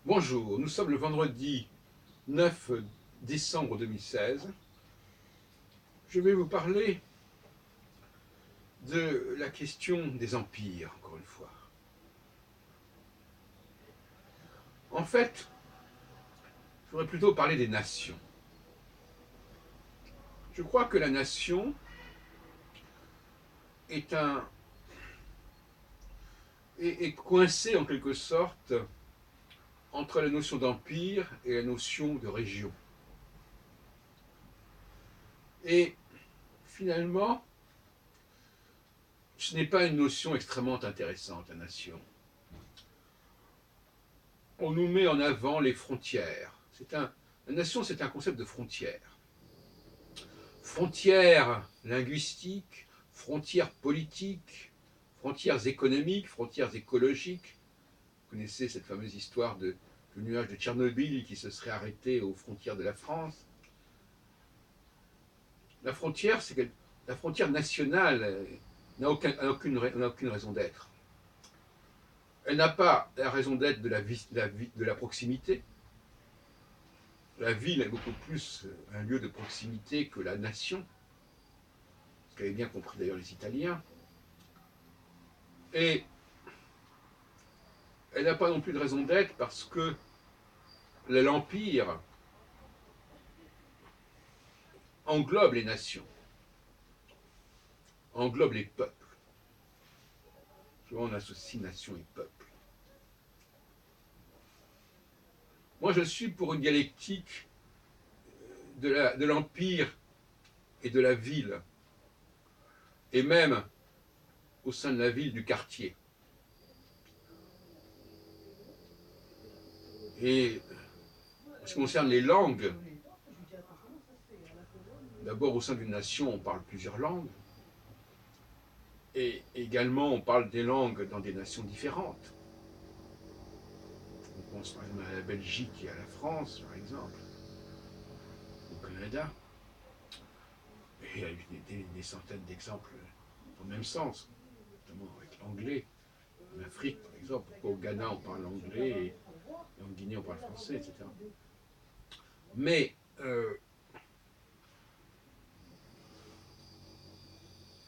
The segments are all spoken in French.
Bonjour, nous sommes le vendredi 9 décembre 2016. Je vais vous parler de la question des empires, encore une fois. En fait, je voudrais plutôt parler des nations. Je crois que la nation est, est coincée en quelque sorte entre la notion d'empire et la notion de région. Et finalement, ce n'est pas une notion extrêmement intéressante, la nation. On nous met en avant les frontières. La nation, c'est un concept de frontières. Frontières linguistiques, frontières politiques, frontières économiques, frontières écologiques. Vous connaissez cette fameuse histoire du nuage de Tchernobyl qui se serait arrêté aux frontières de la France. La frontière, la frontière nationale n'a aucune raison d'être. Elle n'a pas la raison d'être de la proximité. La ville est beaucoup plus un lieu de proximité que la nation, ce qu'avaient bien compris d'ailleurs les Italiens. Et elle n'a pas non plus de raison d'être parce que l'Empire englobe les nations, englobe les peuples. Souvent on associe nation et peuple. Moi je suis pour une dialectique de l'Empire et de la ville, et même au sein de la ville du quartier. Et en ce qui concerne les langues, d'abord au sein d'une nation on parle plusieurs langues, et également on parle des langues dans des nations différentes. On pense par exemple à la Belgique et à la France, par exemple, au Canada. Et il y a eu des centaines d'exemples dans le même sens, notamment avec l'anglais. En Afrique, par exemple, pourquoi au Ghana on parle anglais et en Guinée on parle français, etc. Mais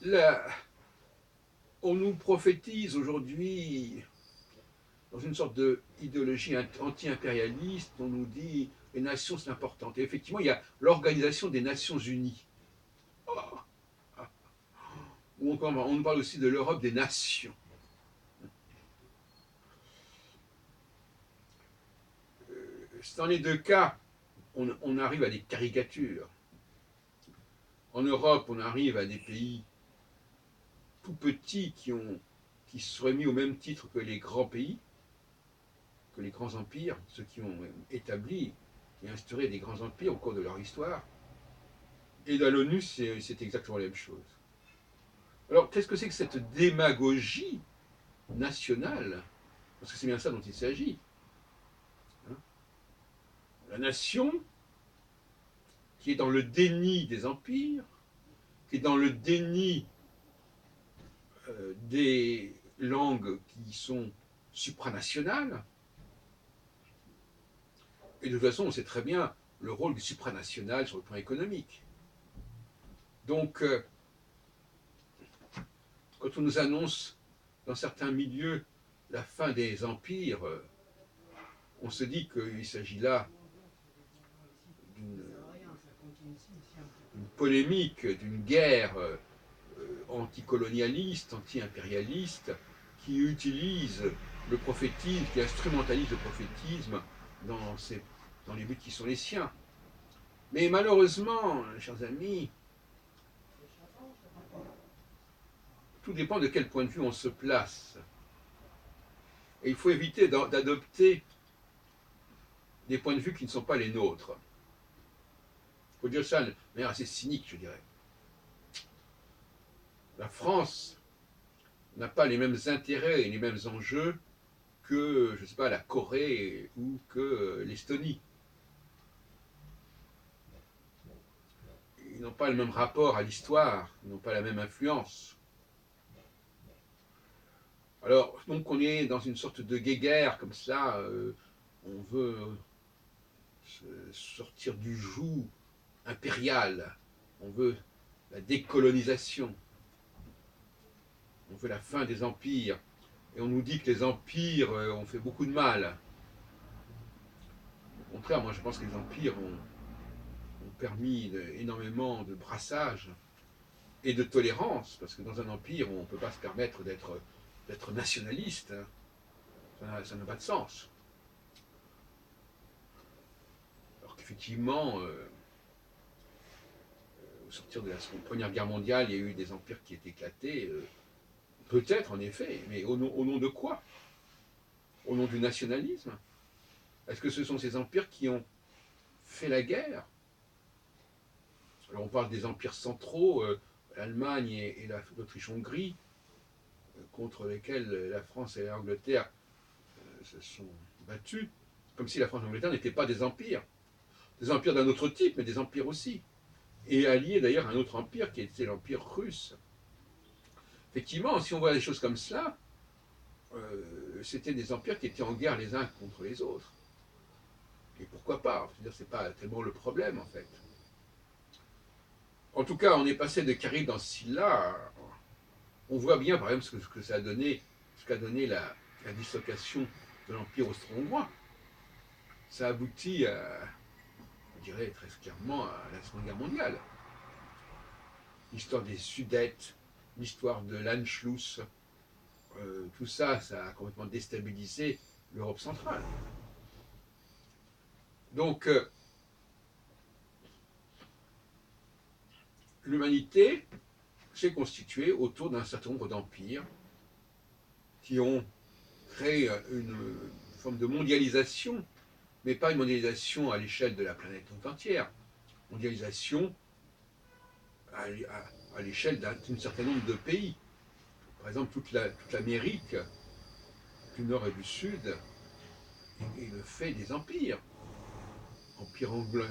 là, on nous prophétise aujourd'hui dans une sorte d'idéologie anti-impérialiste, on nous dit les nations c'est important. Et effectivement, il y a l'Organisation des Nations Unies. Oh, on nous parle aussi de l'Europe des nations. Dans les deux cas, on arrive à des caricatures. En Europe, on arrive à des pays tout petits qui seraient mis au même titre que les grands pays, que les grands empires, ceux qui ont établi et instauré des grands empires au cours de leur histoire. Et dans l'ONU, c'est exactement la même chose. Alors, qu'est-ce que c'est que cette démagogie nationale? Parce que c'est bien ça dont il s'agit. Hein, la nation qui est dans le déni des empires, qui est dans le déni des langues qui sont supranationales. Et de toute façon, on sait très bien le rôle du supranational sur le plan économique. Donc, quand on nous annonce dans certains milieux la fin des empires, on se dit qu'il s'agit là d'une polémique, d'une guerre anticolonialiste, anti-impérialiste, qui utilise le prophétisme, qui instrumentalise le prophétisme dans, dans les buts qui sont les siens. Mais malheureusement, chers amis, tout dépend de quel point de vue on se place. Et il faut éviter d'adopter des points de vue qui ne sont pas les nôtres. Il faut dire ça de manière assez cynique, je dirais. La France n'a pas les mêmes intérêts et les mêmes enjeux que, je ne sais pas, la Corée ou que l'Estonie. Ils n'ont pas le même rapport à l'histoire, ils n'ont pas la même influence. Alors, donc on est dans une sorte de guéguerre comme ça, on veut sortir du joug impérial, on veut la décolonisation, on veut la fin des empires, et on nous dit que les empires ont fait beaucoup de mal. Au contraire, moi je pense que les empires ont permis énormément de brassage et de tolérance, parce que dans un empire, on ne peut pas se permettre d'être nationaliste, ça n'a pas de sens. Alors qu'effectivement, au sortir de la Première Guerre mondiale, il y a eu des empires qui étaient éclatés, peut-être en effet, mais au nom de quoi? Au nom du nationalisme? Est-ce que ce sont ces empires qui ont fait la guerre? Alors on parle des empires centraux, l'Allemagne et l'Autriche-Hongrie, contre lesquels la France et l'Angleterre se sont battus, comme si la France et l'Angleterre n'étaient pas des empires d'un autre type, mais des empires aussi, et alliés d'ailleurs à un autre empire qui était l'empire russe. Effectivement, si on voit les choses comme cela, c'était des empires qui étaient en guerre les uns contre les autres. Et pourquoi pas? C'est pas tellement le problème en fait. En tout cas, on est passé de Carib dans Scylla. On voit bien, par exemple, ce que ça a donné, ce qu'a donné la dislocation de l'Empire austro-hongrois. Ça aboutit je dirais très clairement, à la Seconde Guerre mondiale. L'histoire des Sudètes, l'histoire de l'Anschluss, tout ça, ça a complètement déstabilisé l'Europe centrale. Donc, l'humanité s'est constituée autour d'un certain nombre d'empires qui ont créé une forme de mondialisation, mais pas une mondialisation à l'échelle de la planète tout entière, mondialisation à l'échelle d'un certain nombre de pays. Par exemple, toute l'Amérique du Nord et du Sud est le fait des empires. Empire de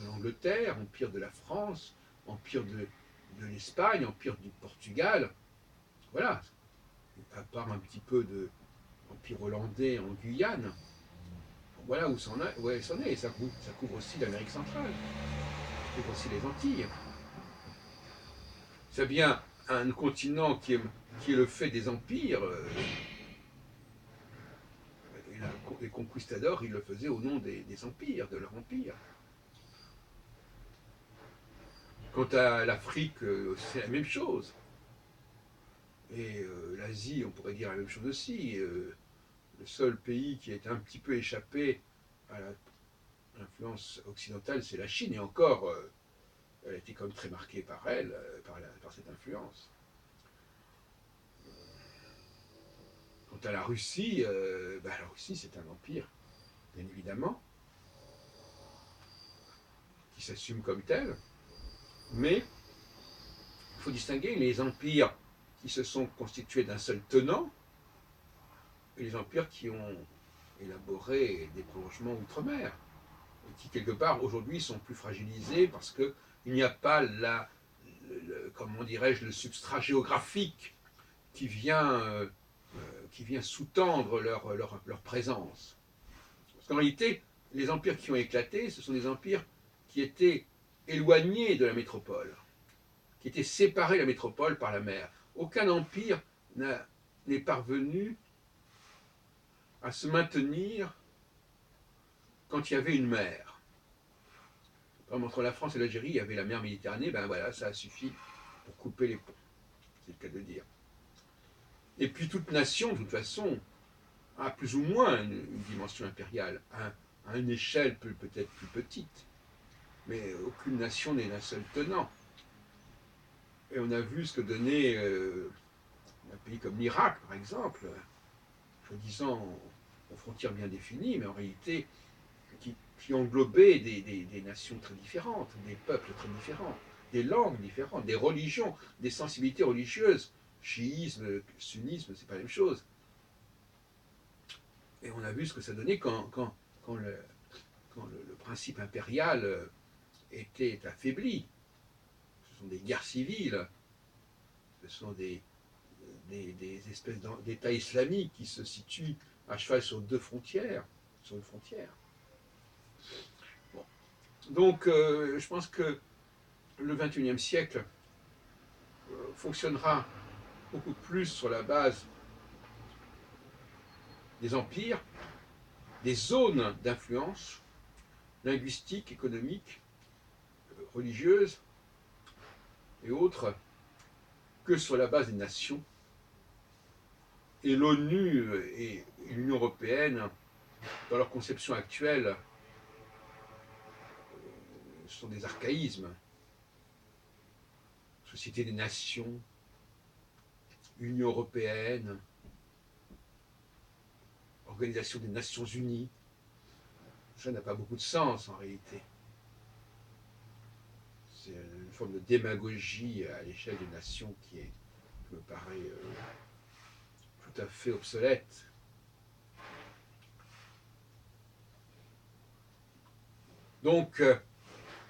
l'Angleterre, empire de la France, empire de l'Espagne, empire du Portugal. Voilà, à part un petit peu de empire hollandais en Guyane. Voilà où elle s'en est. Et ça couvre aussi l'Amérique centrale, ça couvre aussi les Antilles. C'est bien un continent qui est le fait des empires. Les conquistadors, ils le faisaient au nom des empires, de leur empire. Quant à l'Afrique, c'est la même chose. Et l'Asie, on pourrait dire la même chose aussi. Le seul pays qui est un petit peu échappé à l'influence occidentale, c'est la Chine. Et encore, elle a été quand même très marquée par elle, par cette influence. Quant à la Russie, la Russie c'est un empire, bien évidemment, qui s'assume comme tel, mais il faut distinguer les empires qui se sont constitués d'un seul tenant et les empires qui ont élaboré des prolongements outre-mer, et qui quelque part aujourd'hui sont plus fragilisés parce qu'il n'y a pas comment dirais-je, le substrat géographique qui vient sous-tendre leur présence. Parce qu'en réalité, les empires qui ont éclaté, ce sont des empires qui étaient éloignés de la métropole, qui étaient séparés de la métropole par la mer. Aucun empire n'est parvenu à se maintenir quand il y avait une mer. Comme entre la France et l'Algérie, il y avait la mer Méditerranée, ben voilà, ça a suffi pour couper les ponts. C'est le cas de dire. Et puis toute nation, de toute façon, a plus ou moins une dimension impériale, à une échelle peut-être plus petite. Mais aucune nation n'est d'un seul tenant. Et on a vu ce que donnait un pays comme l'Irak, par exemple, soi-disant aux frontières bien définies, mais en réalité qui englobait des nations très différentes, des peuples très différents, des langues différentes, des religions, des sensibilités religieuses. Chiisme, sunnisme, c'est pas la même chose. Et on a vu ce que ça donnait quand le principe impérial était affaibli. Ce sont des guerres civiles, ce sont des espèces d'États islamiques qui se situent à cheval sur deux frontières. sur une frontière. Bon. Donc, je pense que le XXIe siècle fonctionnera beaucoup plus sur la base des empires, des zones d'influence linguistiques, économiques, religieuses et autres, que sur la base des nations. Et l'ONU et l'Union européenne, dans leur conception actuelle, sont des archaïsmes. Société des Nations, Union européenne, Organisation des Nations Unies, ça n'a pas beaucoup de sens en réalité. C'est une forme de démagogie à l'échelle des nations qui me paraît tout à fait obsolète. Donc,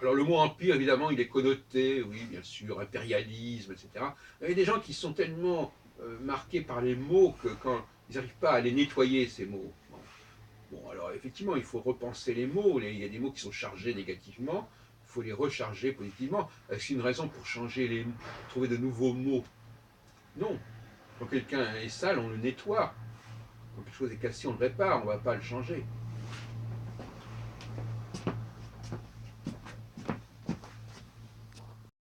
alors le mot empire, évidemment, il est connoté, oui, bien sûr, impérialisme, etc. Il y a des gens qui sont tellement marqués par les mots que quand ils n'arrivent pas à les nettoyer, ces mots. Bon, alors effectivement, il faut repenser les mots. Il y a des mots qui sont chargés négativement, il faut les recharger positivement. Est-ce une raison pour changer trouver de nouveaux mots? Non. Quand quelqu'un est sale, on le nettoie. Quand quelque chose est cassé, on le répare, on ne va pas le changer.